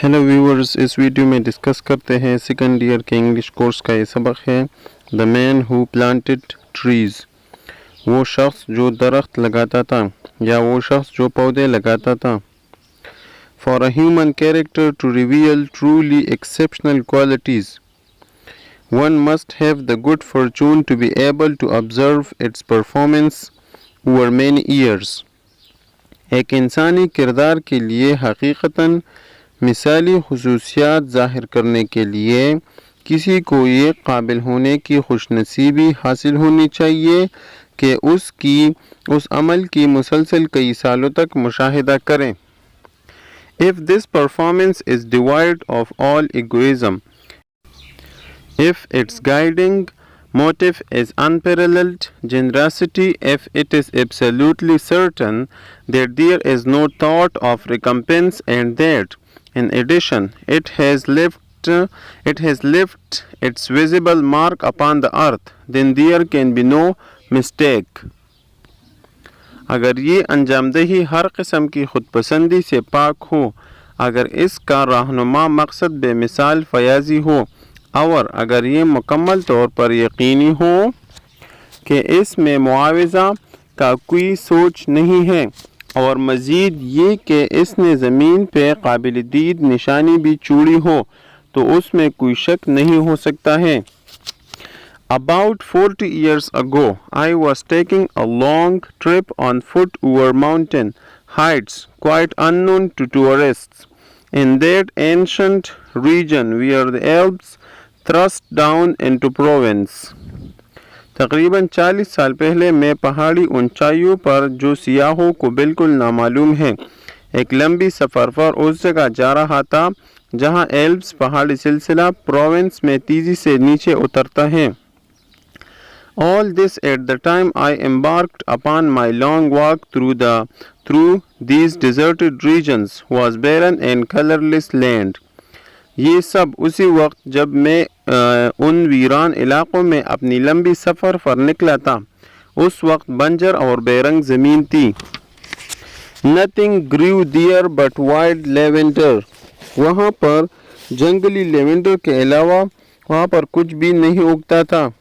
Hello viewers, इस video में discuss करते हैं सेकेंड ईयर के इंग्लिश कोर्स का ये सबक है the man who planted trees. वो शख्स जो दरख्त लगाता था या वो शख्स जो पौधे लगाता था। For a human character to reveal truly exceptional qualities one must have the good fortune to be able to observe its performance over many years. एक इंसानी किरदार के लिए हकीकतन मिसाली खुसूसियात ज़ाहिर करने के लिए किसी को ये काबिल होने की खुशनसीबी हासिल होनी चाहिए कि उस अमल की मुसलसल कई सालों तक मुशाहिदा करें। If this performance is devoid of all egoism, if its guiding motive is unparalleled generosity, if it is absolutely certain that there is no thought of recompense and that in addition, it has left its visible mark upon the earth, then there can be no mistake. अगर ये अंजामदही हर किस्म की खुदपसंदी से पाक हो, अगर इसका रहनुमा मकसद बेमिसाल फयाजी हो और अगर ये मुकम्मल तौर पर यकीनी हो कि इसमें मुआवजा का कोई सोच नहीं है और मज़ीद ये कि इसने ज़मीन पे काबिल दीद निशानी भी चूड़ी हो, तो उसमें कोई शक नहीं हो सकता है। About 40 years ago, I was taking a long trip on foot over mountain heights quite unknown to tourists. In that ancient region where the Alps thrust down into Provence. तकरीबन 40 साल पहले मैं पहाड़ी ऊंचाइयों पर जो सियाहों को बिल्कुल नामालूम है एक लंबी सफ़र पर उस जगह जा रहा था जहां एल्प्स पहाड़ी सिलसिला प्रोवेंस में तेज़ी से नीचे उतरता है। All this at the time I embarked upon my long walk through these deserted regions was barren and colorless land. ये सब उसी वक्त जब मैं उन वीरान इलाक़ों में अपनी लंबी सफ़र पर निकला था। उस वक्त बंजर और बेरंग ज़मीन थी। Nothing grew there but wild lavender. वहाँ पर जंगली लेवेंडर के अलावा वहाँ पर कुछ भी नहीं उगता था।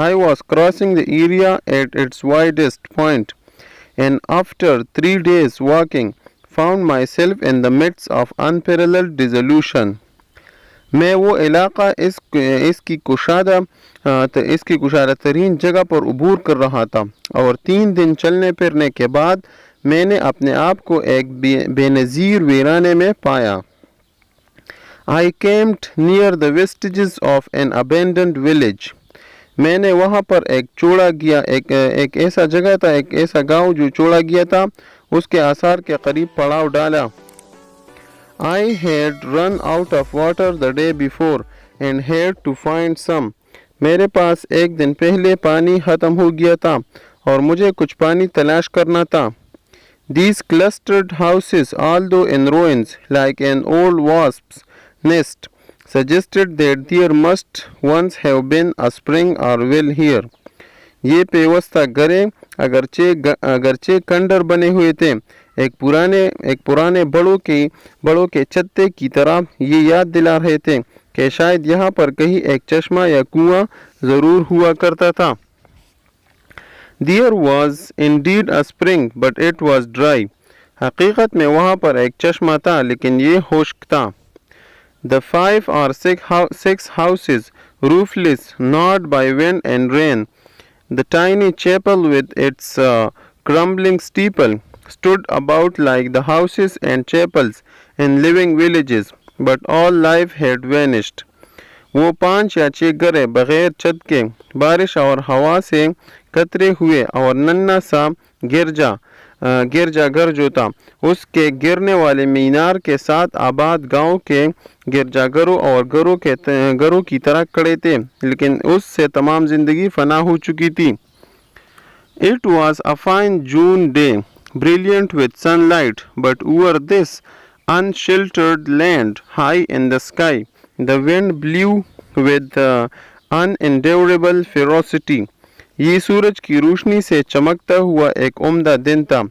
I was crossing the area at its widest point, and after 3 days walking, found myself in the midst of unparalleled desolation. मैं वो इलाक़ा इसकी कुशादा तरीन जगह पर अबूर कर रहा था और 3 दिन चलने फिरने के बाद मैंने अपने आप को एक बेनज़ीर वीराने में पाया। I camped near the vestiges of an abandoned village. मैंने वहाँ पर एक ऐसा जगह था, एक ऐसा गांव जो छोड़ा गया था, उसके आसार के करीब पड़ाव डाला। I had run out of water the day before and had to find some. मेरे पास एक दिन पहले पानी ख़त्म हो गया था और मुझे कुछ पानी तलाश करना था। These clustered houses, although in ruins like an old wasp's nest, suggested that there must once have been a spring or well here. ये पेवस्ता घरे अगरचे खंडर बने हुए थे, एक पुराने बड़ों के छत्ते की तरह ये याद दिला रहे थे कि शायद यहाँ पर कहीं एक चश्मा या कुआं ज़रूर हुआ करता था। There was indeed a spring, but it was dry. हकीकत में वहाँ पर एक चश्मा था, लेकिन ये खुश्क था। The 5 or 6 houses, roofless, gnawed by wind and rain. The tiny chapel with its crumbling steeple stood about like the houses and chapels in living villages, but all life had vanished. वो 5 या 6 घरे बगैर छत के बारिश और हवा से कतरे हुए और नन्हा सा गिरजा घर जो था उसके गिरने वाले मीनार के साथ आबाद गांव के गिरजाघरों और घरों की तरह खड़े थे, लेकिन उससे तमाम जिंदगी फना हो चुकी थी। It was a fine June day, brilliant with sunlight, but over this unsheltered land, high in the sky, the wind blew with unendurable ferocity. ये सूरज की रोशनी से चमकता हुआ एक उम्दा दिन था,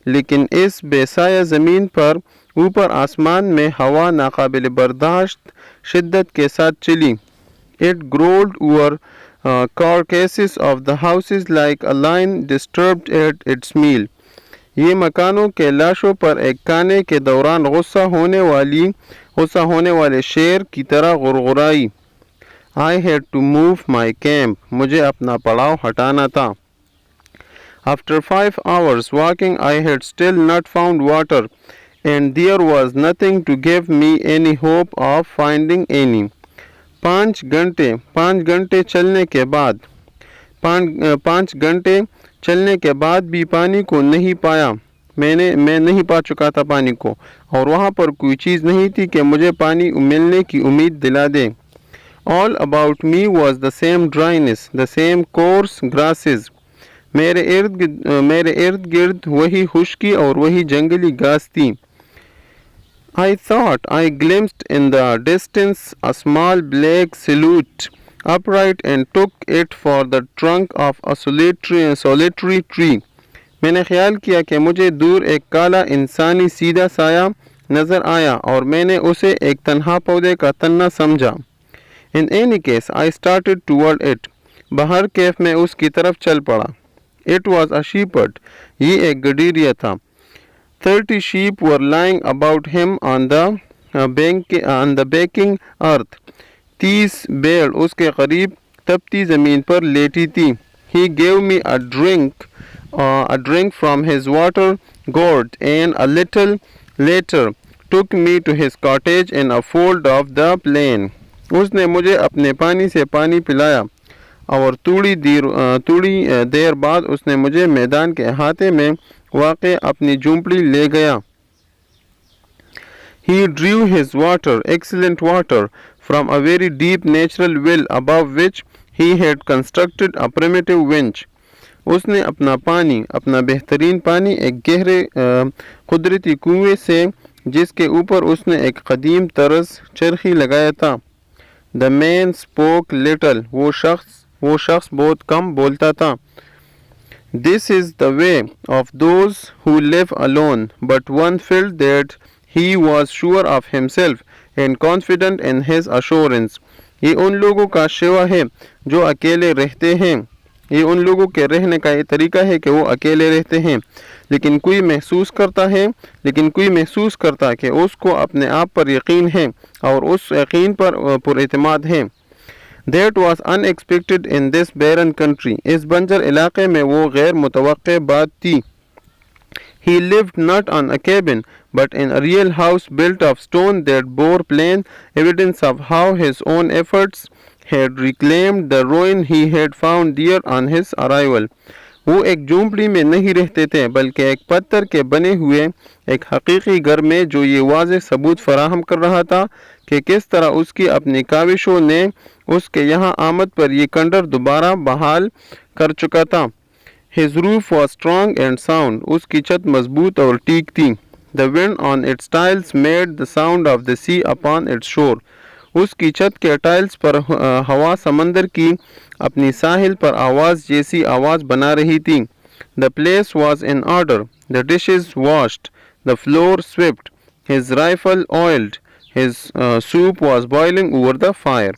लेकिन इस बेसाया ज़मीन पर ऊपर आसमान में हवा नाकाबिल बर्दाश्त शिद्दत के साथ चली। It growled over carcasses of the houses like a lion disturbed at its meal. ये मकानों के लाशों पर एक खाने के दौरान गुस्सा होने वाले शेर की तरह गुरगुराई। I had to move my camp. मुझे अपना पड़ाव हटाना था। After 5 hours walking, I had still not found water, and there was nothing to give me any hope of finding any. 5 घंटे चलने के बाद भी पानी को नहीं पाया। मैं नहीं पा चुका था पानी को, और वहाँ पर कोई चीज़ नहीं थी कि मुझे पानी मिलने की उम्मीद दिला दे। All about me was the same dryness, the same coarse grasses. मेरे इर्द गिर्द वही खुश्की और वही जंगली घास थी। I thought I glimpsed in the distance a small black silhouette upright and took it for the trunk of a solitary tree. मैंने ख्याल किया कि मुझे दूर एक काला इंसानी सीधा साया नज़र आया और मैंने उसे एक तन्हा पौधे का तन्ना समझा। In any case, I started toward it. बाहर कैफ में उसकी तरफ चल पड़ा। It was a shepherd. ये एक गडीरिया था। 30 sheep were lying about him on the baking earth. 30 भेड़ उसके करीब तपती ज़मीन पर लेटी थी। He gave me a drink from his water gourd, and a little later took me to his cottage in a fold of the plain. उसने मुझे अपने पानी से पानी पिलाया और थोड़ी देर बाद उसने मुझे मैदान के अहाते में वाक़ अपनी झोंपड़ी ले गया। He drew his water, excellent water, from a very deep natural well above which he had constructed a primitive winch. उसने अपना बेहतरीन पानी एक गहरे कुदरती कुएं से जिसके ऊपर उसने एक कदीम तरस चरखी लगाया था। The man spoke little. वो शख्स बहुत कम बोलता था। This is the way of those who live alone, but one felt that he was sure of himself and confident in his assurance. ये उन लोगों का शेवा है जो अकेले रहते हैं। ये उन लोगों के रहने का ये तरीका है कि वो अकेले रहते हैं, लेकिन कोई महसूस करता कि उसको अपने आप पर यकीन है और उस यकीन पर पुरएतमाद है। That was unexpected in this barren country. इस बंजर इलाके में वो गैर मुतवक्के बात थी। He lived not on a cabin, but in a real house built of stone that bore plain evidence of how his own efforts had reclaimed the ruin he had found there on his arrival. वो एक झोंपड़ी में नहीं रहते थे, बल्कि एक पत्थर के बने हुए एक हकीकी घर में, जो ये वाज़ेह सबूत फराहम कर रहा था कि किस तरह उसकी अपनी काविशों ने उसके यहाँ आमद पर यह खंडर दोबारा बहाल कर चुका था। His roof was strong and sound. उसकी छत मजबूत और ठीक थी। The wind on its tiles made the sound of the sea upon its shore. उसकी छत के टाइल्स पर हवा समंदर की अपनी साहिल पर आवाज़ जैसी आवाज़ बना रही थी। The place was in order. The dishes washed. The floor swept. His rifle oiled. His soup was boiling over the fire.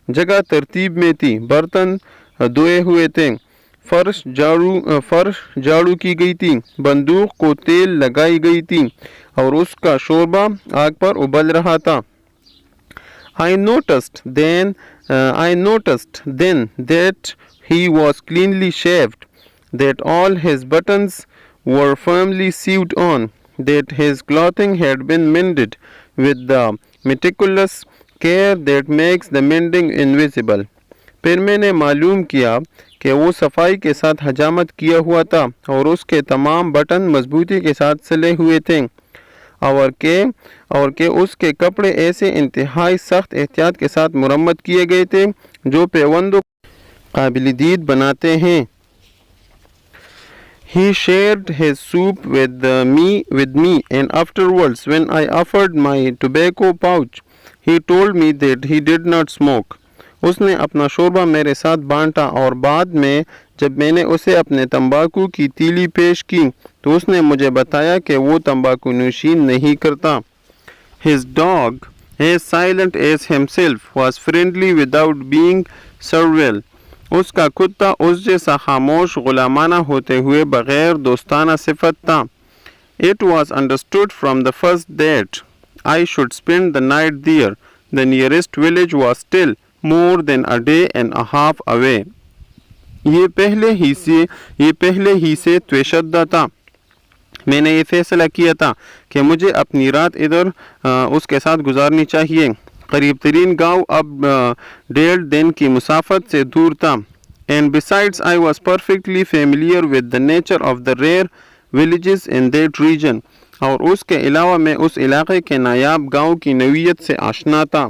जगह तरतीब में थी, बर्तन धोए हुए थे, फर्श झाड़ू की गई थी, बंदूक को तेल लगाई गई थी और उसका शोरबा आग पर उबल रहा था। I noticed then that he was cleanly shaved, that all his buttons were firmly sewed on, that his clothing had been mended with the meticulous care that makes the mending invisible. फिर मैंने मालूम किया कि वो सफाई के साथ हजामत किया हुआ था और उसके तमाम बटन मजबूती के साथ सिले हुए थे, और के उसके कपड़े ऐसे इंतहाई सख्त एहतियात के साथ मुरम्मत किए गए थे जो पेवंदों काबिल-दीद बनाते हैं। He shared his soup with me, and afterwards, when I offered my tobacco pouch, he told me that he did not smoke. उसने अपना शोरबा मेरे साथ बांटा और बाद में जब मैंने उसे अपने तंबाकू की तीली पेश की तो उसने मुझे बताया कि वो तंबाकू नोशी नहीं करता। His dog, as silent as himself, was friendly without being servile. उसका कुत्ता उस जैसा खामोश गुलामाना होते हुए बगैर दोस्ताना सिफत था। It was understood from the first that I should spend the night there. The nearest village was still more than a day and a half away. ये पहले ही से त्वेशद्दा था। मैंने ये फैसला किया था कि मुझे अपनी रात इधर उसके साथ गुजारनी चाहिए। करीब तरीन गाँव अब 1.5 दिन की मुसाफत से दूर था। And besides, I was perfectly familiar with the nature of the rare villages in that region. और उसके अलावा मैं उस इलाके के नायाब गाँव की नौइयत से आशना था।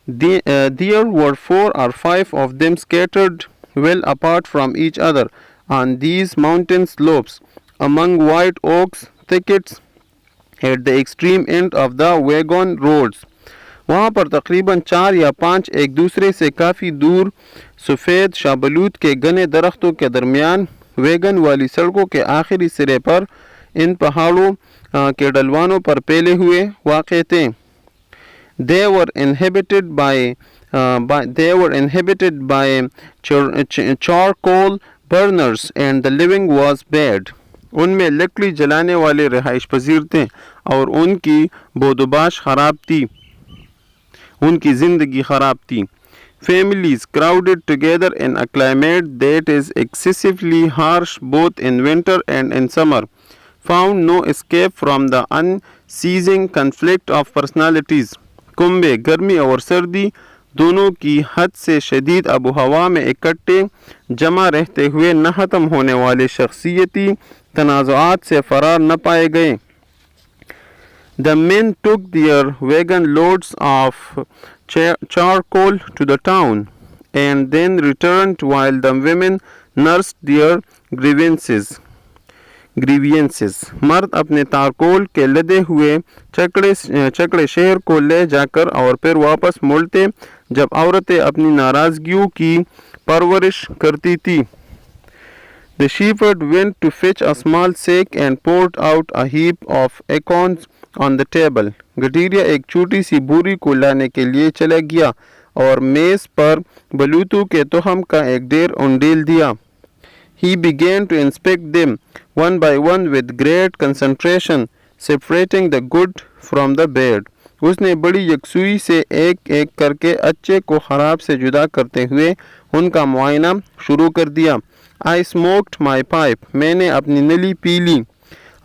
There were 4 or 5 of them scattered well apart from each other on these mountain slopes, among white oaks thickets at the extreme end of the wagon roads. वहाँ पर तकरीबन 4 या 5 एक दूसरे से काफ़ी दूर सफ़ेद शाहबलूत के घने दरख्तों के दरमियान वैगन वाली सड़कों के आखिरी सिरे पर इन पहाड़ों के डलवानों पर फैले हुए वाक़े थे। They were inhabited by charcoal burners and the living was bad. उनमें लकड़ी जलाने वाले रिहाइश पजीर थे और उनकी बोदोबाश खराब थी, उनकी ज़िंदगी ख़राब थी। Families crowded together in a climate that is excessively harsh both in winter and in summer found no escape from the unceasing conflict of personalities. कुंबे गर्मी और सर्दी दोनों की हद से शदीद आबो हवा में इकट्ठे जमा रहते हुए न ख़त्म होने वाले शख्सियती तनाज़ुआत से फ़रार न पाए गए। The men took their wagon loads of charcoal to the town and then returned while the women nursed their grievances. मर्द अपने तारकोल के लदे हुए चकड़े शहर को ले जाकर और फिर वापस मुड़ते जब औरतें अपनी नाराज़गियों की परवरिश करती थी। The shepherd went to fetch a small sack and poured out a heap of acorns on the table. गठीरिया एक छोटी सी बोरी को लाने के लिए चला गया और मेज पर बलूतों के तोहम का एक ढेर उंडेल दिया। He began to inspect them one by one with great concentration, separating the good from the bad. उसने बड़ी यकसुई से एक एक करके अच्छे को ख़राब से जुदा करते हुए उनका मुआयना शुरू कर दिया। I smoked my pipe. मैंने अपनी नली पी ली।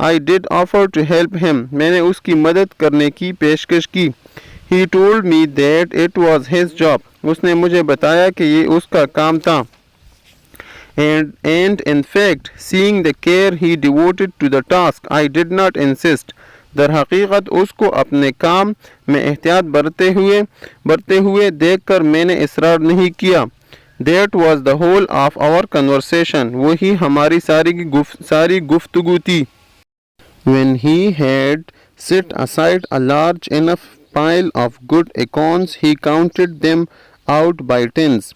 I did offer to help him. मैंने उसकी मदद करने की पेशकश की। He told me that it was his job. उसने मुझे बताया कि ये उसका काम था। And in fact, seeing the care he devoted to the task, I did not insist. दर हकीकत उसको अपने काम में एहतियात बरते हुए देखकर मैंने इसरार नहीं किया। That was the whole of our conversation. वही हमारी सारी गुफ्तगू थी। When he had set aside a large enough pile of good acorns, he counted them out by tens.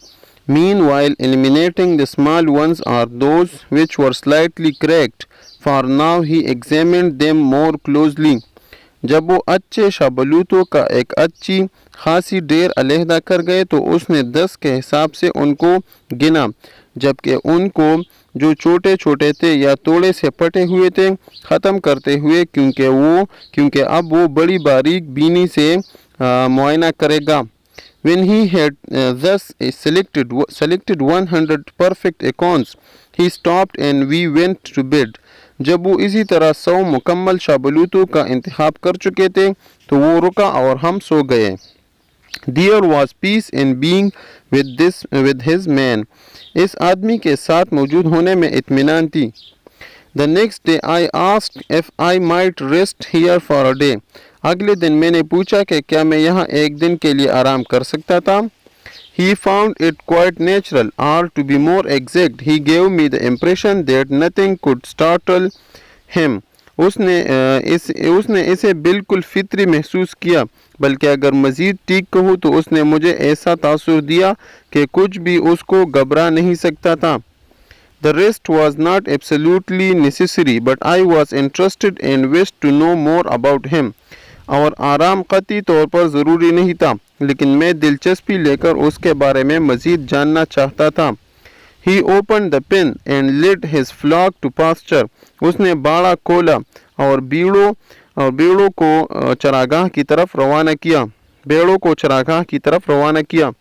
Meanwhile, eliminating the small ones or those which were slightly cracked, for now he examined them more closely. जब वो अच्छे शाबलूतों का एक अच्छी खासी ढेर अलहदा कर गए तो उसने 10 के हिसाब से उनको गिना, जबकि उनको जो छोटे छोटे थे या तोड़े से पटे हुए थे ख़त्म करते हुए क्योंकि अब वो बड़ी बारीक बीनी से मुआयना करेगा। When he had thus selected 100 perfect acorns, he stopped and we went to bed. जब वो इसी तरह 100 मुकम्मल शाबलूतों का इंतखाब कर चुके थे तो वो रुका और हम सो गए। There was peace in being with his man. इस आदमी के साथ मौजूद होने में इत्मीनान थी। The next day I asked if I might rest here for a day. अगले दिन मैंने पूछा कि क्या मैं यहाँ एक दिन के लिए आराम कर सकता था। He found it quite natural, or to be more exact, he gave me the impression that nothing could startle him. उसने इसे बिल्कुल फितरी महसूस किया, बल्कि अगर मज़ीद ठीक कहूँ तो उसने मुझे ऐसा तासुर दिया कि कुछ भी उसको घबरा नहीं सकता था। The rest was not absolutely necessary, but I was interested and wished to know more about him. और आराम कतई तौर पर ज़रूरी नहीं था, लेकिन मैं दिलचस्पी लेकर उसके बारे में मज़ीद जानना चाहता था. He opened the pen and led his flock to pasture. उसने बाड़ा खोला और भेड़ों को चरागाह की तरफ रवाना किया. भेड़ों को चरागाह की तरफ रवाना किया.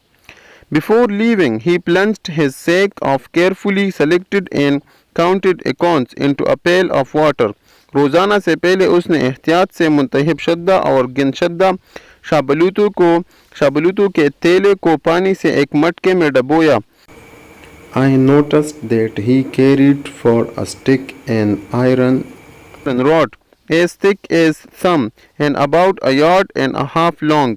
Before leaving, he plunged his sack of carefully selected and counted acorns into a pail of water. रोज़ाना से पहले उसने एहतियात से मुंतखब शुदा और गिनशुदा शाबलूतों के तेले को पानी से एक मटके में डबोया. I noticed that he carried for a stick an iron rod as thick as thumb and about a yard and a half long.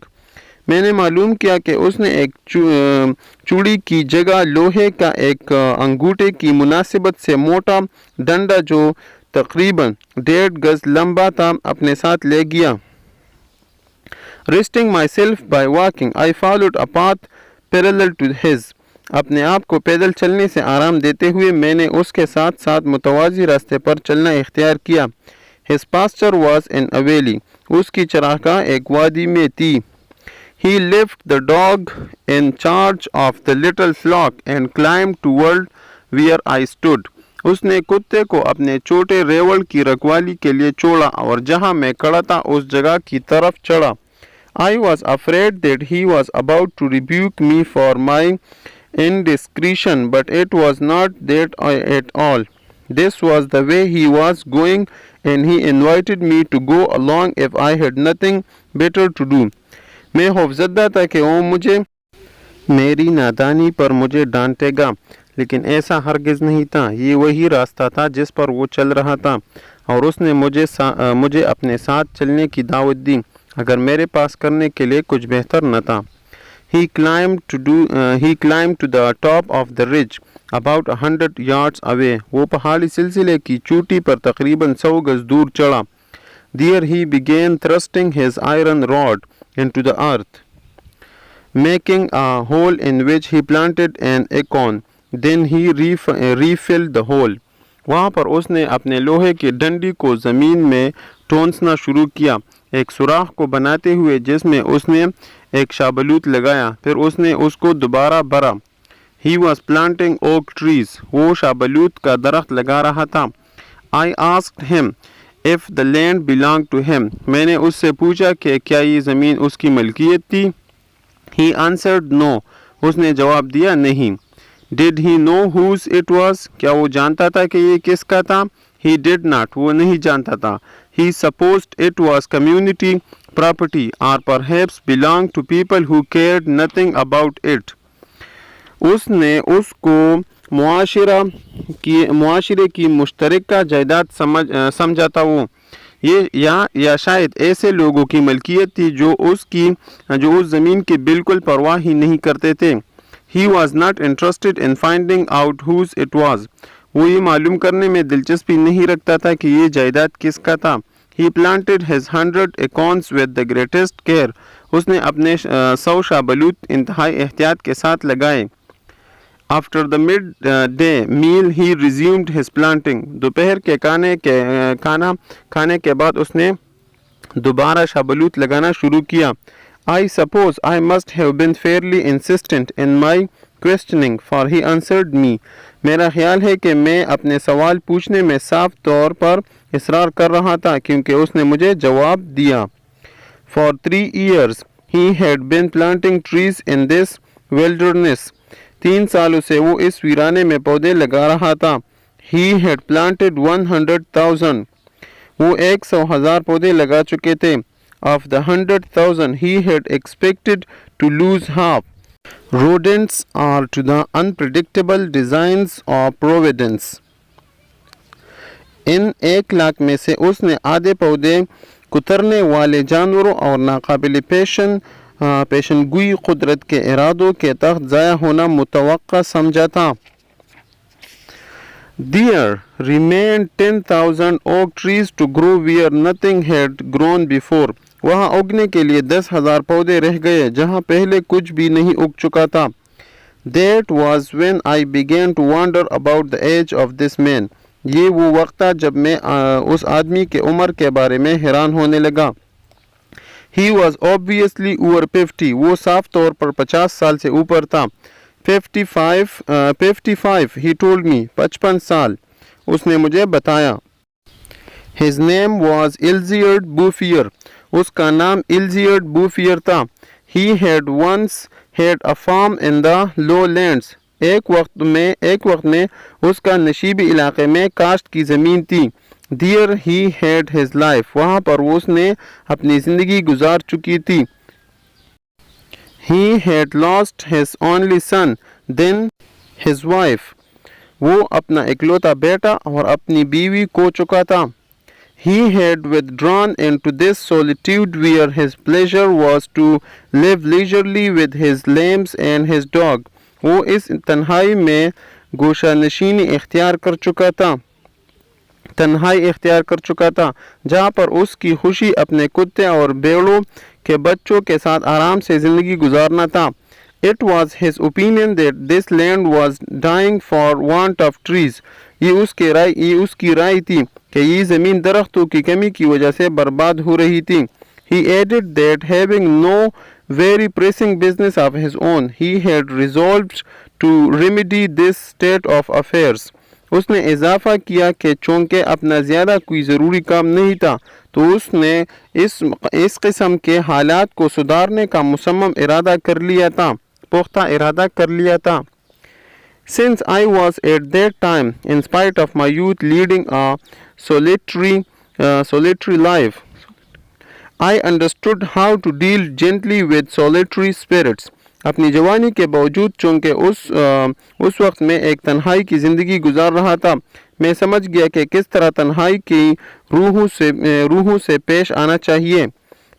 मैंने मालूम किया कि उसने एक चूड़ी की जगह लोहे का एक अंगूठे की मुनासिबत से मोटा डंडा जो तकरीबन 1.5 गज लंबा था अपने साथ ले गया. Resting myself by walking, I followed a path parallel to his. अपने आप को पैदल चलने से आराम देते हुए मैंने उसके साथ साथ मुतवाज़ी रास्ते पर चलना इख्तियार किया. His pasture was in a valley. उसकी चरागाह एक वादी में थी. He left the dog in charge of the little flock and climbed toward where I stood. उसने कुत्ते को अपने छोटे रेवड़ की रखवाली के लिए छोड़ा और जहां मैं खड़ा था उस जगह की तरफ चढ़ा. I was afraid that he was about to rebuke me for my indiscretion, but it was not that at all. This was the way he was going, and he invited me to go along if I had nothing better to do. मैं खौफजदा था कि वो मेरी नादानी पर मुझे डांटेगा, लेकिन ऐसा हरगिज़ नहीं था. ये वही रास्ता था जिस पर वो चल रहा था और उसने मुझे अपने साथ चलने की दावत दी अगर मेरे पास करने के लिए कुछ बेहतर न था. He climbed to the top of the ridge about 100 yards away. वो पहाड़ी सिलसिले की चोटी पर तकरीबन 100 गज दूर चढ़ा. There he began thrusting his iron rod into the earth, making a hole in which he planted an acorn. Then he refilled the hole. वहाँ पर उसने अपने लोहे की डंडी को ज़मीन में ठोंसना शुरू किया, एक सुराख को बनाते हुए जिसमें उसने एक शाबलूत लगाया. फिर उसने उसको दोबारा भरा. He was planting oak trees. वो शाबलूत का दरख्त लगा रहा था. I asked him if the land belonged to him. मैंने उससे पूछा कि क्या ये ज़मीन उसकी मलकियत थी. He answered no. उसने जवाब दिया नहीं. Did he know whose it was? क्या वो जानता था कि ये किसका था? He did not. वो नहीं जानता था. He supposed it was community property or perhaps belonged to people who cared nothing about it. उसने उसको मुआशरे की मुश्तरका जायदाद समझा था. वो ये या शायद ऐसे लोगों की मलकियत थी जो उस ज़मीन की बिल्कुल परवाह ही नहीं करते थे. He was not interested in finding out whose it was. वो ये मालूम करने में दिलचस्पी नहीं रखता था कि ये जायदाद किसका था. He planted his 100 acorns with the greatest care. उसने अपने 100 शाबलूत इंतहाई एहतियात के साथ लगाए. After the midday meal, he resumed his planting. दोपहर के खाना खाने के बाद उसने दोबारा शाबलूत लगाना शुरू किया. I suppose I must have been fairly insistent in my questioning, for he answered me. मेरा ख्याल है कि मैं अपने सवाल पूछने में साफ तौर पर इसरार कर रहा था क्योंकि उसने मुझे जवाब दिया. For 3 years he had been planting trees in this wilderness. 3 सालों से वो इस वीराने में पौधे लगा रहा था. He had planted 100,000. वो 100,000 पौधे लगा चुके थे. Of the 100,000 he had expected to lose half. Rodents are to the unpredictable designs of providence. इन 1,00,000 में से उसने आधे पौधे कुतरने वाले जानवरों और नाकाबिल पेशनगोई कुदरत के इरादों के तहत ज़ाया होना मुतवक्का समझा था. There remained 10,000 oak trees to grow where nothing had grown before. वहाँ उगने के लिए 10,000 पौधे रह गए जहाँ पहले कुछ भी नहीं उग चुका था. That was when I began to wonder about the age of this man. ये वो वक्त था जब मैं उस आदमी के उम्र के बारे में हैरान होने लगा. He was obviously over 50. वो साफ तौर पर 50 साल से ऊपर था. 55, he told me. 55 साल उसने मुझे बताया. His name was Ilziard Bouffier. उसका नाम Ilziard Bouffier था. He had once had a farm in the lowlands. एक वक्त में उसका नशीबी इलाके में काश्त की ज़मीन थी. There he had his life. वहाँ पर उसने अपनी ज़िंदगी गुजार चुकी थी. He had lost his only son, then his wife. वो अपना इकलौता बेटा और अपनी बीवी खो चुका था. He had withdrawn into this solitude where his pleasure was to live leisurely with his lambs and his dog. वो इस तन्हाई में गोशा नशीनी इख्तियार कर चुका था जहाँ पर उसकी खुशी अपने कुत्ते और भेड़ों के बच्चों के साथ आराम से ज़िंदगी गुजारना था. It was his opinion that this land was dying for want of trees. ये उसकी राय थी कि ये ज़मीन दरख्तों की कमी की वजह से बर्बाद हो रही थी. He added that having no very pressing business of his own, he had resolved to remedy this state of affairs. उसने इजाफा किया कि चूँकि अपना ज़्यादा कोई ज़रूरी काम नहीं था तो उसने इस किस्म के हालात को सुधारने का मुसम्मम पुख्ता इरादा कर लिया था. Since I was at that time, in spite of my youth, leading a solitary life, I understood how to deal gently with solitary spirits. अपनी जवानी के बावजूद चूँकि उस वक्त मैं एक तन्हाई की ज़िंदगी गुजार रहा था, मैं समझ गया कि किस तरह तन्हाई की रूहों से पेश आना चाहिए.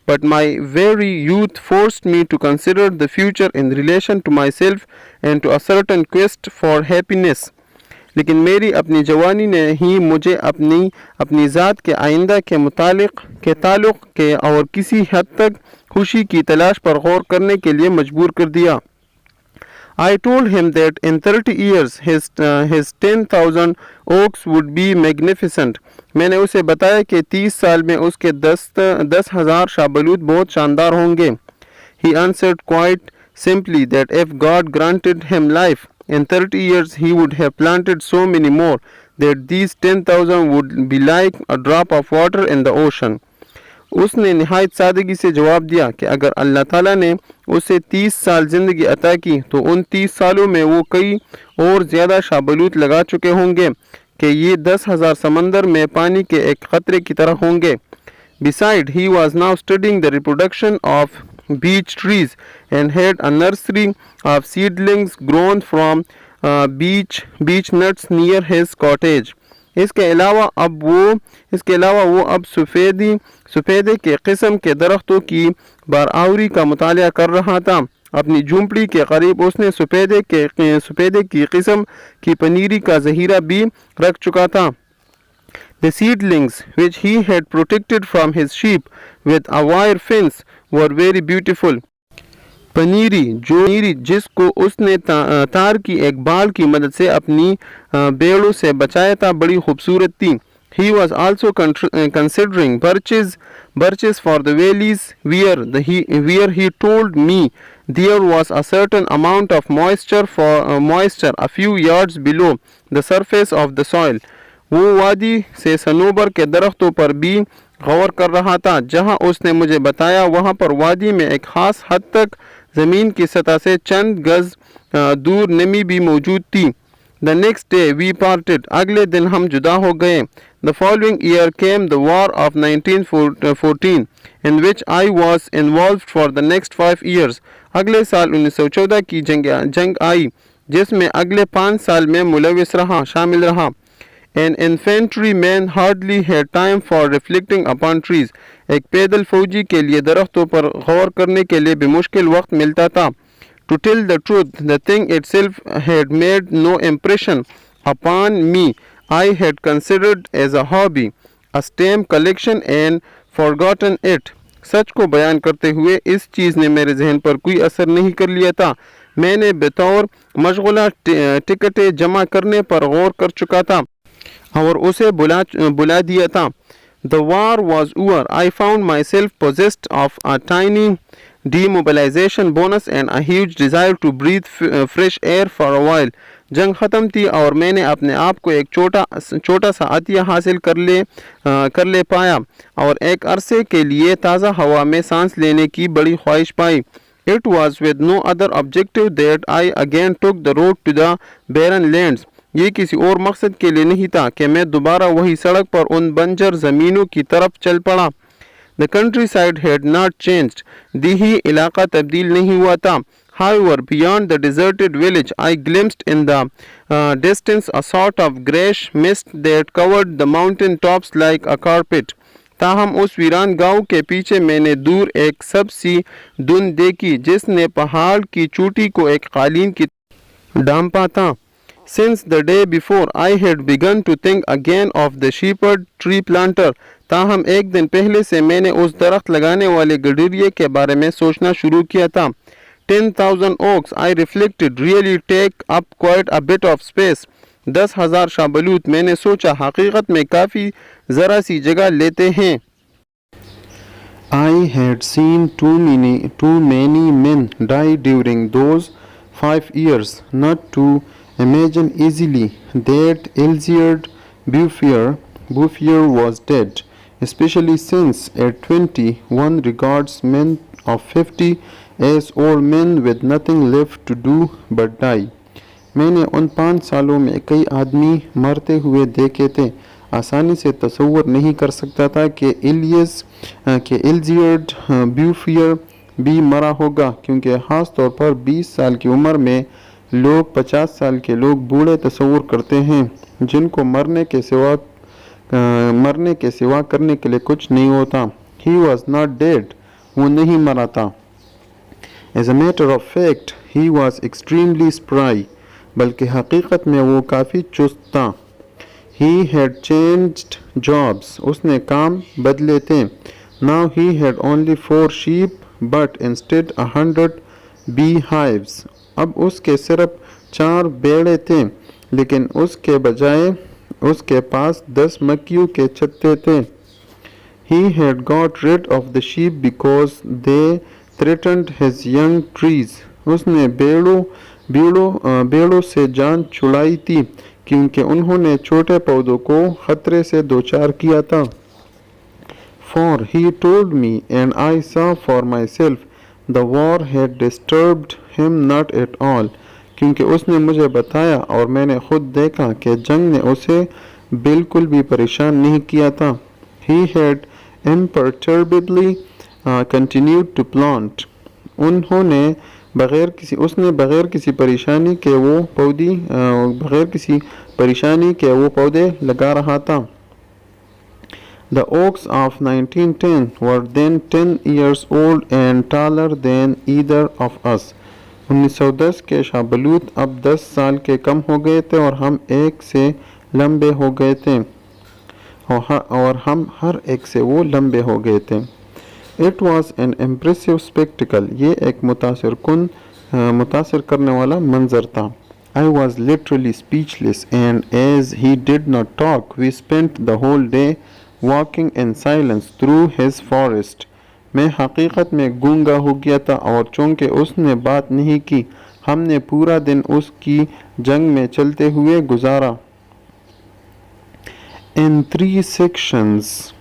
But my very youth forced me to consider the future in relation to myself and to a certain quest for happiness. लेकिन मेरी अपनी जवानी ने ही मुझे अपनी ज़ात के आइंदा के ताल्लुक़ के और किसी हद तक खुशी की तलाश पर गौर करने के लिए मजबूर कर दिया. I told him that in 30 years his 10,000 oaks would be magnificent. मैंने उसे बताया कि 30 साल में उसके 10,000 शाहबलूत बहुत शानदार होंगे. He answered quite simply that if God granted him life, in 30 years he would have planted so many more that these 10,000 would be like a drop of water in the ocean. उसने निहायत सादगी से जवाब दिया कि अगर अल्लाह ताला ने उसे 30 साल ज़िंदगी अता की तो उन 30 सालों में वो कई और ज़्यादा शाहबलूत लगा चुके होंगे कि ये 10,000 समंदर में पानी के एक क़तरे की तरह होंगे. Besides, he was now studying the reproduction of beech trees and had a nursery of seedlings grown from beech nuts near his cottage. इसके अलावा वो अब सफ़ेदे के किस्म के दरख्तों की बारआवरी का मुतालिया कर रहा था. अपनी झूंपड़ी के करीब उसने सफ़ेदे की किस्म की पनीरी का ज़हीरा भी रख चुका था. The seedlings which he had protected from his sheep with a wire fence were very beautiful. पनीरी जिसको उसने तार की एक बाल की मदद से अपनी भेड़ों से बचाया था बड़ी खूबसूरत थी. He was also considering birches for the valleys where he told me there was a certain amount of moisture a few yards below the surface of the soil. वो वादी से सनोबर के दरख्तों पर भी गौर कर रहा था जहाँ उसने मुझे बताया वहाँ पर वादी में एक ख़ास हद तक ज़मीन की सतह से चंद गज़ दूर नमी भी मौजूद थी. The next day we parted. अगले दिन हम जुदा हो गए. The following year came the war of 1914 in which I was involved for the next 5 years. अगले साल 1914 की जंग आई जिसमें अगले 5 साल में शामिल रहा. An infantry man hardly had time for reflecting upon trees. एक पैदल फौजी के लिए दरख्तों पर गौर करने के लिए भी मुश्किल वक्त मिलता था. To tell the truth, the thing itself had made no impression upon me. I had considered as a hobby, a stamp collection and forgotten it. सच को बयान करते हुए इस चीज़ ने मेरे जहन पर कोई असर नहीं कर लिया था. मैंने बतौर मशगूला टिकटें जमा करने पर गौर कर चुका था और उसे बुला दिया था। The war was over. I found myself possessed of a tiny demobilization bonus and a huge desire to breathe fresh air for a while. जंग ख़त्म थी और मैंने अपने आप को एक छोटा सा अतिया हासिल कर ले पाया और एक अरसे के लिए ताज़ा हवा में सांस लेने की बड़ी ख्वाहिश पाई। It was with no other objective that I again took the road to the barren lands. ये किसी और मकसद के लिए नहीं था कि मैं दोबारा वही सड़क पर उन बंजर ज़मीनों की तरफ चल पड़ा। The countryside had not changed. दिही इलाका तब्दील नहीं हुआ था। However, beyond the deserted village, I glimpsed in the distance a sort of greyish mist that covered the mountain tops like a carpet. ताहम उस वीरान गांव के पीछे मैंने दूर एक सबसी धुंध देखी जिसने पहाड़ की चोटी को एक कालीन की ढांपा था। Since the day before, I had begun to think again of the shepherd tree planter. ताहम एक दिन पहले से मैंने उस दरख्त लगाने वाले गडरिये के बारे में सोचना शुरू किया था। 10,000 oaks, I reflected, really take up quite a bit of space. 10,000 शाबलूत, मैंने सोचा, हकीकत में काफ़ी ज़रा सी जगह लेते हैं। I had seen too many men die during those 5 years not to imagine easily that Elzéar Bouffier was dead, especially since at 20 one regards men of 50 as old men with nothing left to do but die. मैंने उन 5 सालों में कई आदमी मरते हुए देखे थे। आसानी से तसव्वुर नहीं कर सकता था कि एल्ज़ियर्ड ब्यूफियर भी मरा होगा, क्योंकि ख़ास तौर पर 20 साल की उम्र में लोग 50 साल के लोग बूढ़े तसव्वुर करते हैं जिनको मरने के सिवा करने के लिए कुछ नहीं होता। He was not dead. वो नहीं मरा था। As a matter of fact, he was extremely spry. बल्कि हकीकत में वो काफ़ी चुस्त था। He had changed jobs. उसने काम बदले थे। Now he had only 4 sheep, but instead 100 beehives. अब उसके सिर्फ 4 भेड़ें थे, लेकिन उसके बजाय उसके पास 10 मक्खियों के छत्ते थे। He had got rid of the sheep because they threatened his young trees. उसने भेड़ों से जान छुड़ाई थी क्योंकि उन्होंने छोटे पौधों को खतरे से दोचार किया था। For he told me and I saw for myself, the war had disturbed him not at all. क्योंकि उसने मुझे बताया और मैंने खुद देखा कि जंग ने उसे बिल्कुल भी परेशान नहीं किया था। He had imperturbably continued to plant. उसने बगैर किसी परेशानी के वो पौधे लगा रहा था। The oaks of 1910 were then 10 years old and taller than either of us. 1910 के शाबलूत अब 10 साल के कम हो गए थे और हम एक से लंबे हो गए थे और हम हर एक से वो लंबे हो गए थे। It was an impressive spectacle. ये एक मुतासिर करने वाला मंजर था। I was literally speechless, and as he did not talk, we spent the whole day walking in silence through his forest. मैं हकीकत में गूंगा हो गया था और चूँकि उसने बात नहीं की, हमने पूरा दिन उसकी जंग में चलते हुए गुजारा। In 3 sections,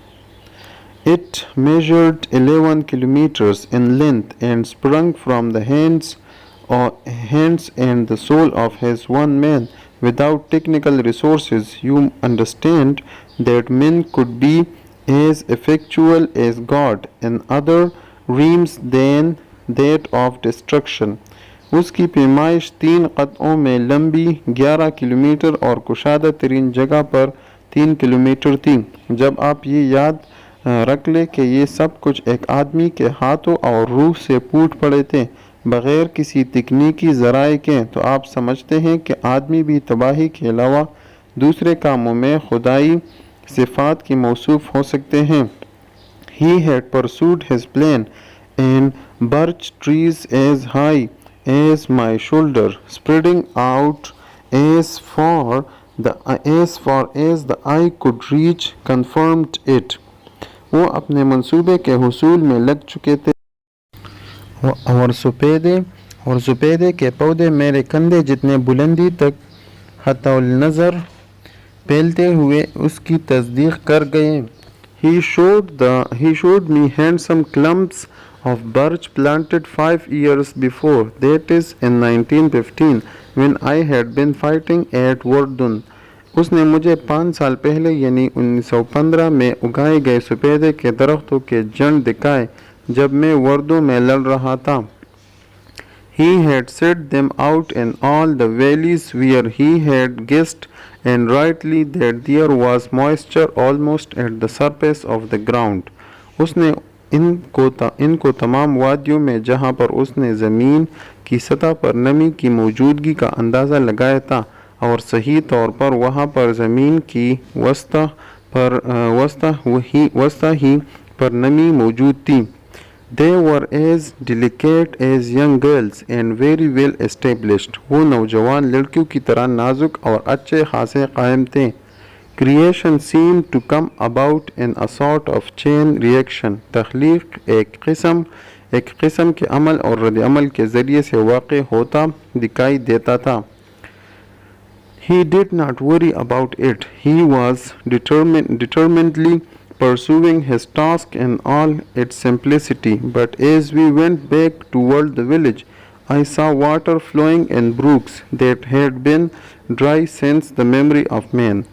it measured 11 kilometers in length and sprung from the hands and the soul of his one man. Without technical resources, you understand that men could be as effectual as God in other realms than that of destruction. उसकी पैमाइश 3 क़तओं में लंबी 11 kilometre और कुशादा तरीन जगह पर 3 kilometre थी। जब आप ये याद रख ले कि ये सब कुछ एक आदमी के हाथों और रूह से फूट पड़े थे बग़ैर किसी तकनीकी ज़राए के, तो आप समझते हैं कि आदमी भी तबाही के अलावा दूसरे कामों में खुदाई सिफ़ात की मौसूफ़ हो सकते हैं। He had pursued his plan and birch trees as high as my shoulder, spreading out as far as the eye could reach, confirmed it. वो अपने मंसूबे के हुसूल में लग चुके थे और सफ़ेदे के पौधे मेरे कंधे जितने बुलंदी तक हतौल नज़र फैलते हुए उसकी तस्दीक कर गए. He showed me handsome clumps of birch planted 5 years before, that is in 1915, when I had been fighting at Verdun. उसने मुझे 5 साल पहले यानी 1915 में उगाए गए सफ़ेदे के दरख्तों के जड़ दिखाए जब मैं वर्दो में लड़ रहा था. He had set them out in all the valleys where he had guessed, and rightly, that there was moisture almost at the surface of the ground. उसने इनको तमाम वादियों में जहाँ पर उसने ज़मीन की सतह पर नमी की मौजूदगी का अंदाज़ा लगाया था और सही तौर पर वहाँ पर ज़मीन की वस्ता ही पर नमी मौजूद थी. They were as delicate as young girls and very well established. वो नौजवान लड़कियों की तरह नाजुक और अच्छे खासे कायम थे. Creation seemed to come about in a sort of chain reaction. तख्लीक एक किस्म के अमल और रद्द अमल के ज़रिए से वाक़ होता दिखाई देता था. He did not worry about it. He was determinedly pursuing his task in all its simplicity. But as we went back toward the village, I saw water flowing in brooks that had been dry since the memory of man.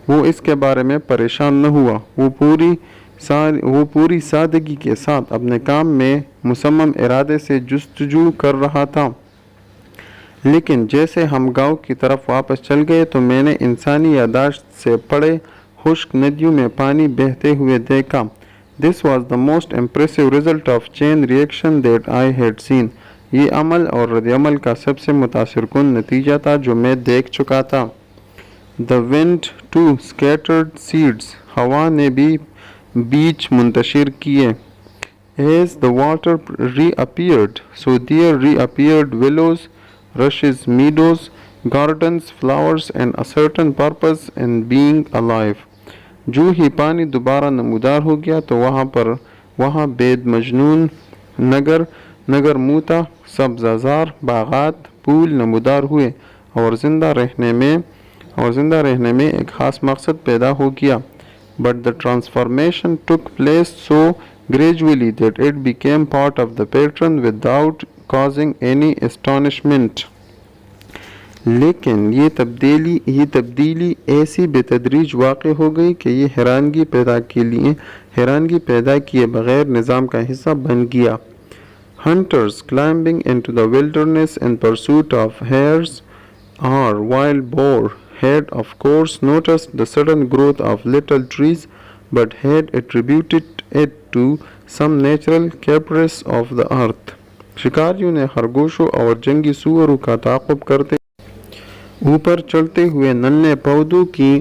वो इसके बारे में परेशान न हुआ. वो पूरी सादगी के साथ अपने काम में मुसम्मम इरादे से जुस्तजू कर रहा था. लेकिन जैसे हम गांव की तरफ वापस चल गए तो मैंने इंसानी यादाश्त से पड़े खुश्क नदियों में पानी बहते हुए देखा. This was the most impressive result of chain reaction that I had seen. ये अमल और रद्द-ए-अमल का सबसे मुतासिरकुन नतीजा था जो मैं देख चुका था. The wind too scattered seeds. हवा ने भी बीज मुंतशिर किए. As the water reappeared, so there reappeared willows, rushes, meadows, gardens, flowers, and a certain purpose in being alive. जो ही पानी दोबारा नमूदार हो गया तो वहाँ बेद मजनून नगर मूता सब्ज़ाज़ार बागात फूल नमूदार हुए और ज़िंदा रहने में एक ख़ास मकसद पैदा हो गया. But the transformation took place so gradually that it became part of the pattern without causing any astonishment. लेकिन ये तब्दीली ऐसी बेतदरीज वाक़ हो गई कि ये हैरानगी पैदा किए बग़ैर निज़ाम का हिस्सा बन गया. Hunters climbing into the wilderness in pursuit of hares or wild boar had of course noticed the sudden growth of little trees, but had attributed it to some natural caprice of the earth. शिकारियों ने खरगोशों और जंगी सूअरों का ताक़ुब करते ऊपर चढ़ते हुए नन्हे पौधों की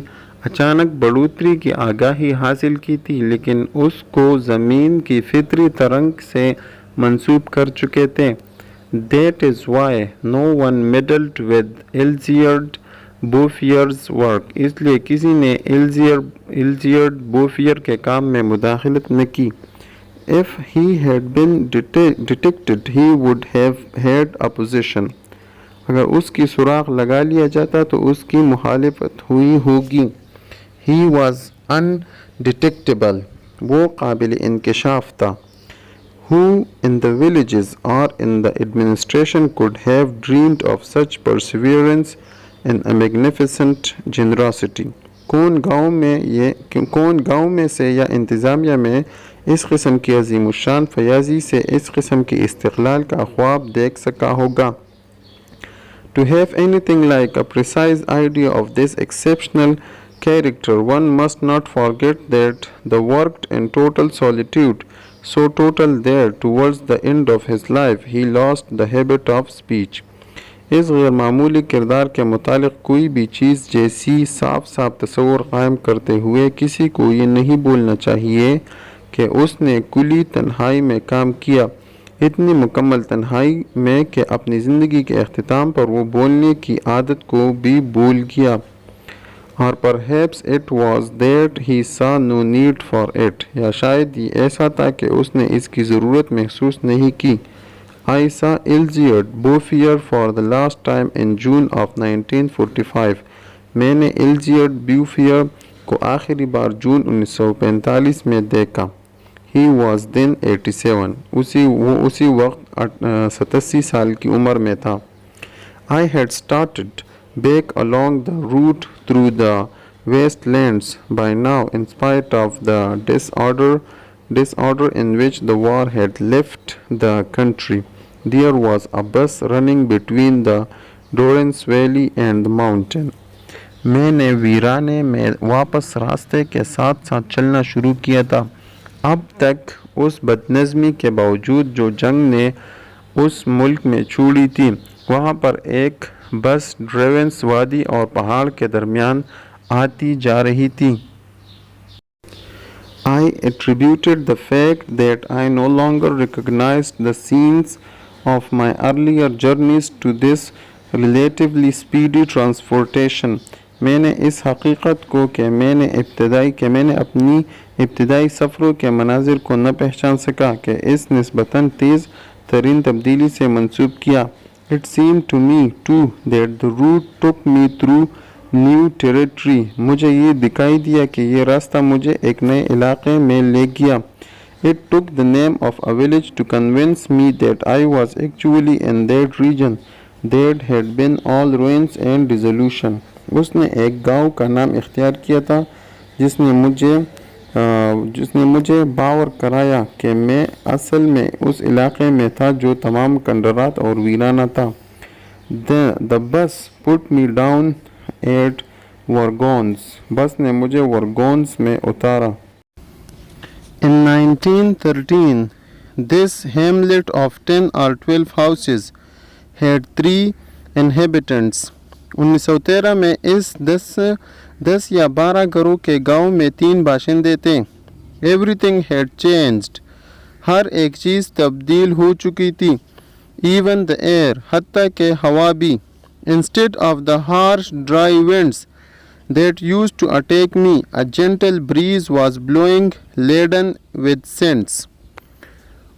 अचानक बढ़ोतरी की आगाही हासिल की थी, लेकिन उसको ज़मीन की फितरी तरंग से मंसूब कर चुके थे. That is why no one meddled with Algerd Bouffier's work. इसलिए किसी ने Algerd Bouffier के काम में मुदाखलत न की. If he had been detected, he would have had opposition. अगर उसकी सुराग लगा लिया जाता तो उसकी मुखालिफत हुई होगी. He was undetectable. वो काबिल इंकिशाफ था. Who in the villages or in the administration could have dreamed of such perseverance and a magnificent generosity? कौन गांव में से या इंतज़ामिया में इस किस्म की अज़ीमुश्शान फयाज़ी से इस किस्म की इस्तिक़लाल का ख्वाब देख सका होगा. To have anything like a precise idea of this exceptional character, one must not forget that the worked in total solitude, so total that towards the end of his life he lost the habit of speech. इस गैर मामूली किरदार के मुतालिक कोई भी चीज़ जैसी साफ तस्वुर कायम करते हुए किसी को ये नहीं बोलना चाहिए कि उसने कुली तन्हाई में काम किया. इतनी मुकम्मल तन्हाई में कि अपनी ज़िंदगी के अख्तिताम पर वो बोलने की आदत को भी भूल गया। और perhaps it was that he सा नो नीड फॉर इट, या शायद ये ऐसा था कि उसने इसकी ज़रूरत महसूस नहीं की। आई सा इल्जियर्ड बोफियर for the last time in June of 1945। मैंने इल्जियर्ड ब्यूफियर को आखिरी बार जून 1945 में देखा। He was then 87। वो उसी वक्त 87 साल की उम्र में था। I had started back along the route through the wastelands by now, in spite of the disorder in which the war had left the country. There was a bus running between the Dorrance Valley and the mountain. मैंने वीराने में वापस रास्ते के साथ साथ चलना शुरू किया था। अब तक उस बदनज़मी के बावजूद जो जंग ने उस मुल्क में छोड़ी थी, वहाँ पर एक बस ड्रेवेंस वादी और पहाड़ के दरमियान आती जा रही थी। I attributed the fact that I no longer recognized the scenes of my earlier journeys to this relatively speedy transportation. मैंने इस हकीकत को कि मैंने अपनी इब्तदाई सफ़रों के मनाजिर को न पहचान सका कि इस निस्बतन तेज़ तरीन तब्दीली से मंसूब किया। It seemed to me too that the route took me through new territory. मुझे ये दिखाई दिया कि ये रास्ता मुझे एक नए इलाके में ले गया। It took the name of a village to convince me that I was actually in that region that had been all ruins and dissolution. उसने एक गांव का नाम इख्तियार किया था जिसने मुझे बावर कराया कि मैं असल में उस इलाके में था जो तमाम कंडरात और वीराना था। The bus put me down at Wargons. बस ने मुझे वर्गोन्स में उतारा। In 1913, this hamlet of 10 or 12 houses had 3 inhabitants. 1913 में इस 10 या 12 घरों के गांव में 3 बाशिंदे थे। Everything had changed. हर एक चीज़ तब्दील हो चुकी थी। Even the air, हत्ता के हवा भी। Instead of the harsh dry winds that used to attack me, a gentle breeze was blowing laden with scents.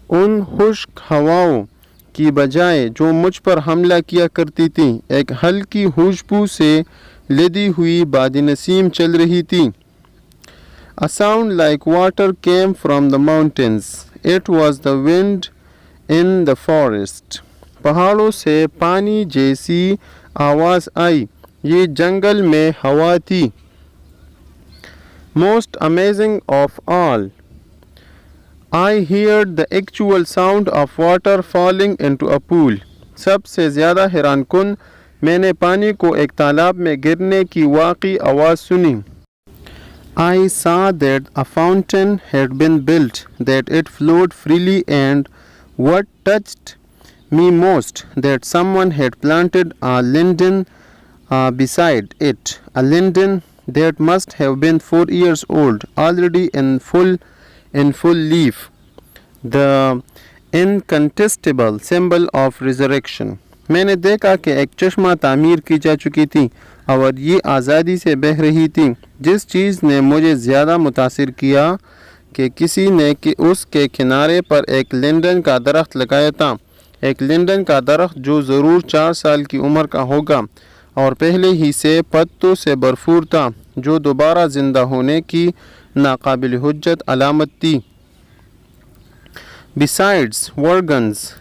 उन खुश्क हवाओं की बजाय जो मुझ पर हमला किया करती थी, एक हल्की खुशबू से लदी हुई बादनसीम चल रही थी। A sound like water came from the mountains. It was the wind in the forest. पहाड़ों से पानी जैसी आवाज़ आई, ये जंगल में हवा थी। Most amazing of all, I heard the actual sound of water falling into a pool. सबसे ज़्यादा हैरान कुन, मैंने पानी को एक तालाब में गिरने की वाक़ई आवाज़ सुनी। I saw that a fountain had been built, that it flowed freely, and what touched me most, that someone had planted a linden beside it, a linden that must have been 4 years old, already in full leaf, the incontestable symbol of resurrection. मैंने देखा कि एक चश्मा तामीर की जा चुकी थी और ये आज़ादी से बह रही थी। जिस चीज़ ने मुझे ज़्यादा मुतासिर किया कि किसी ने कि उसके किनारे पर एक लिंडन का दरख्त लगाया था, एक लिंडन का दरख्त जो ज़रूर 4 साल की उम्र का होगा और पहले ही से पत्तों से भरपूर था, जो दोबारा ज़िंदा होने की नाकाबिल हुज्जत अलामत थी। Besides Worgans,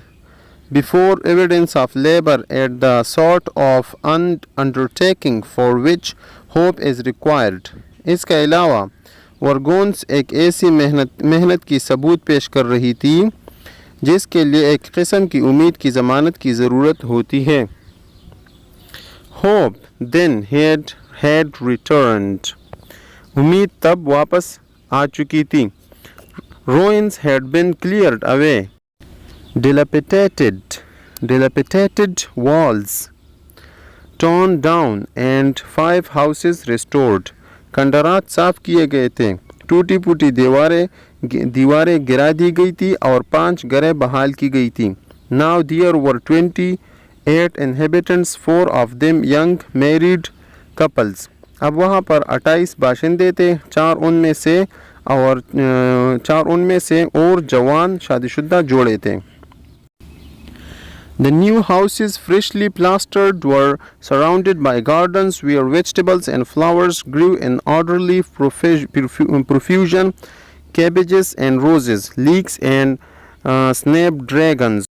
before evidence of labor at the sort of undertaking for which hope is required. इसके अलावा वर्गोन्स एक ऐसी मेहनत की सबूत पेश कर रही थी जिसके लिए एक किस्म की उम्मीद की ज़मानत की ज़रूरत होती है। Hope then had returned. उम्मीद तब वापस आ चुकी थी। Ruins had been cleared away. Dilapidated walls torn down and 5 houses restored. खंडरात साफ किए गए थे, टूटी फूटी दीवारें दीवारें गिरा दी गई थी और 5 घरें बहाल की गई थी. Now there were 28 inhabitants, 4 of them young married couples. अब वहाँ पर 28 बाशिंदे थे, 4 उनमें से और जवान शादीशुदा जोड़े थे. The new houses, freshly plastered, were surrounded by gardens where vegetables and flowers grew in orderly profusion, cabbages and roses, leeks and snapdragons,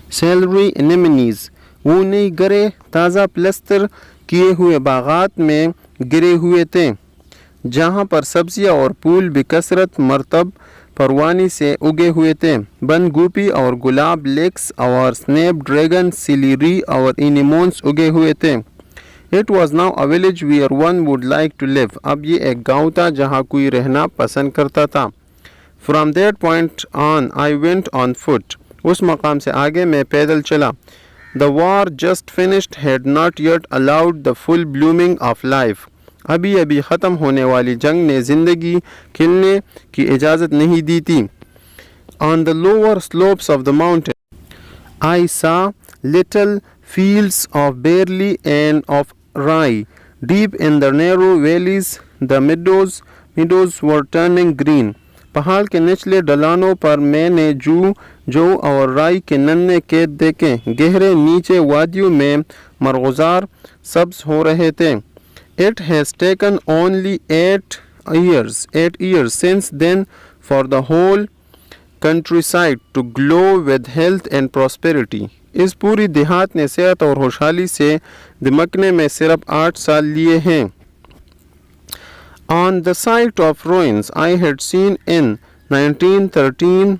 celery, anemones. वो नई घरें ताज़ा प्लस्तर किए हुए बागात में गिरे हुए थे, जहाँ पर सब्जियाँ और फूल बेकसरत मरतब परवानी से उगे हुए थे. बंद गोभी और गुलाब, लेक्स और स्नैपड्रैगन, सिलेरी और एनेमोन्स उगे हुए थे. It was now a village where one would like to live. अब ये एक गांव था जहाँ कोई रहना पसंद करता था. From that point on, I went on foot. उस मकाम से आगे मैं पैदल चला. The war just finished had not yet allowed the full blooming of life. अभी अभी ख़त्म होने वाली जंग ने ज़िंदगी खिलने की इजाज़त नहीं दी थी. On the lower slopes of the mountain, I saw little fields of barley and of rye. Deep in the narrow valleys, the meadows were turning green. पहाड़ के निचले ढलानों पर मैंने जौ और राई के नन्हे खेत देखे. गहरे नीचे वादियों में मरगुजार सब्ज हो रहे थे. It has taken only 8 years since then for the whole countryside to glow with health and prosperity. इस पूरी देहात ने सेहत और खुशहाली से दमकने में सिर्फ 8 साल लिए हैं. On the site of ruins I had seen in 1913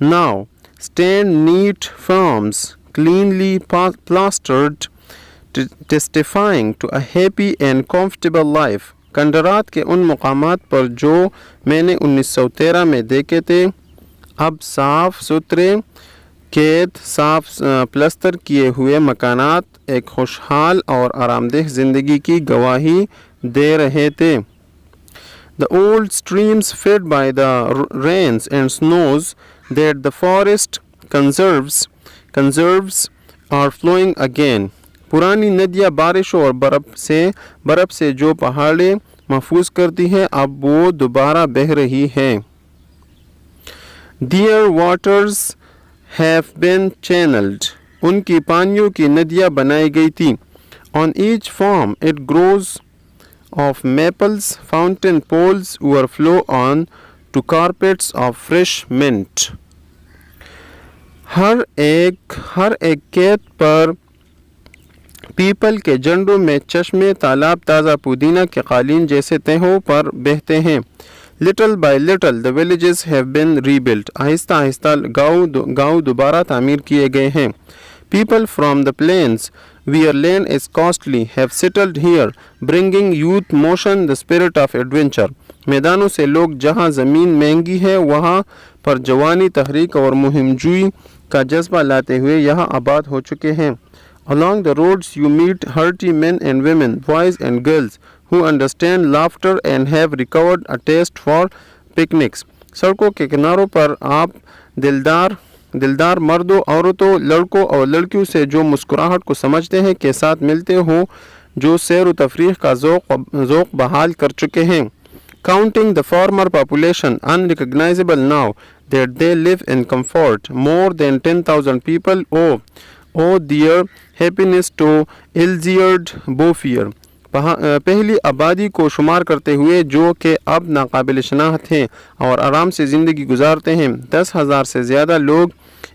now stand neat farms, cleanly plastered, testifying to a happy and comfortable life. कंडरात के उन मकामात पर जो मैंने 1913 में देखे थे, अब साफ सुथरे खेत, साफ प्लस्तर किए हुए मकानात एक खुशहाल और आरामदेह ज़िंदगी की गवाही दे रहे थे. The old streams fed by the rains and snows that the forest conserves are flowing again. पुरानी नदियाँ बारिशों और बर्फ़ से जो पहाड़ें महफूज करती हैं, अब वो दोबारा बह रही हैं. Their waters have been channeled. उनकी पानियों की नदियाँ बनाई गई थी. On each farm it grows of maples. Fountain pools overflow on to carpets of fresh mint. हर एक खेत पर पीपल के जंडों में चश्मे, तालाब ताज़ा पुदीना के कालीन जैसे तहों पर बहते हैं. Little by little the villages have been rebuilt. Aahista Aahista गाँव दोबारा तामीर किए गए हैं. People from the plains where land is costly have settled here, bringing youth motion, the spirit of adventure. मैदानों से लोग जहाँ ज़मीन महंगी है वहाँ पर जवानी, तहरीक और मुहिमजूई का जज्बा लाते हुए यहाँ आबाद हो चुके हैं. Along the roads you meet hearty men and women, boys and girls who understand laughter and have recovered a taste for picnics. सड़कों के किनारों पर आप दिलदार मर्दों, औरतों, लड़कों और लड़कियों से जो मुस्कुराहट को समझते हैं के साथ मिलते हो, जो सैर व तफरीह का ज़ौक़ बहाल कर चुके हैं. Counting the former population unrecognizable now that they live in comfort, more than 10,000 people owe their happiness to Ilzard Bofier. पहली आबादी को शुमार करते हुए जो कि अब नाकाबिल शनाख्त हैं और आराम से ज़िंदगी गुजारते हैं, 10,000 से ज़्यादा लोग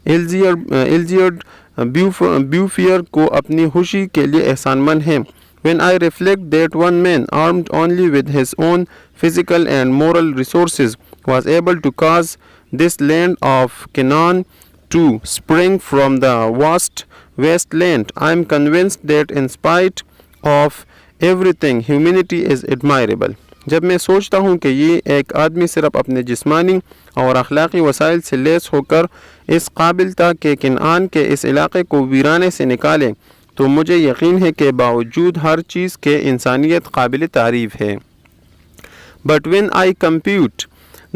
इल्जियर्ड ब्यूफियर को अपनी खुशी के लिए एहसानमंद हैं. When I reflect that one man, armed only with his own physical and moral resources, was able to cause this land of Canaan to spring from the vast wasteland, I am convinced that in spite of everything, humanity is admirable. जब मैं सोचता हूँ कि ये एक आदमी सिर्फ अपने जिस्मानी और अखलाक़ी वसाइल से लेस होकर इस काबिल था कि किनान के इस इलाक़े को वीराने से निकाले, तो मुझे यकीन है कि बावजूद हर चीज़ के इंसानियत काबिल तारीफ़ है. But when I compute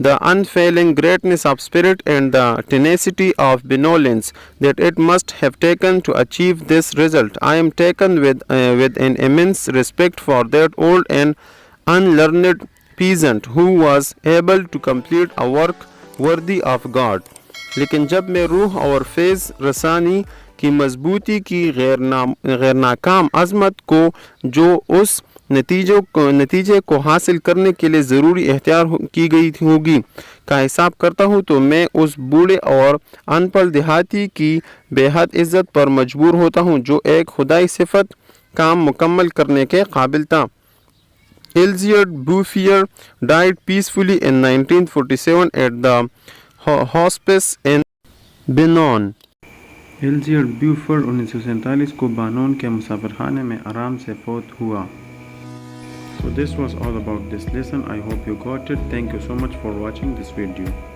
the unfailing greatness of spirit and the tenacity of benevolence that it must have taken to achieve this result. I am taken with an immense respect for that old and unlearned peasant who was able to complete a work worthy of God. लेकिन जब मैं रूह और फैज़ रसानी की मजबूती की गैर नाकाम अज़मत को जो उस नतीजे को हासिल करने के लिए ज़रूरी एहतियात की गई होगी का हिसाब करता हूँ तो मैं उस बूढ़े और अनपढ़ देहाती की बेहद इज़्ज़त पर मजबूर होता हूँ जो एक खुदाई सिफत काम मुकम्मल करने के काबिल था। Elziard Bouffier died peacefully in 1947 at the hospice in Benon. Elziard Bouffier 1947 को बानोन के मुसाफिरखाने में आराम से फौत हुआ। So this was all about this lesson. I hope you got it. Thank you so much for watching this video.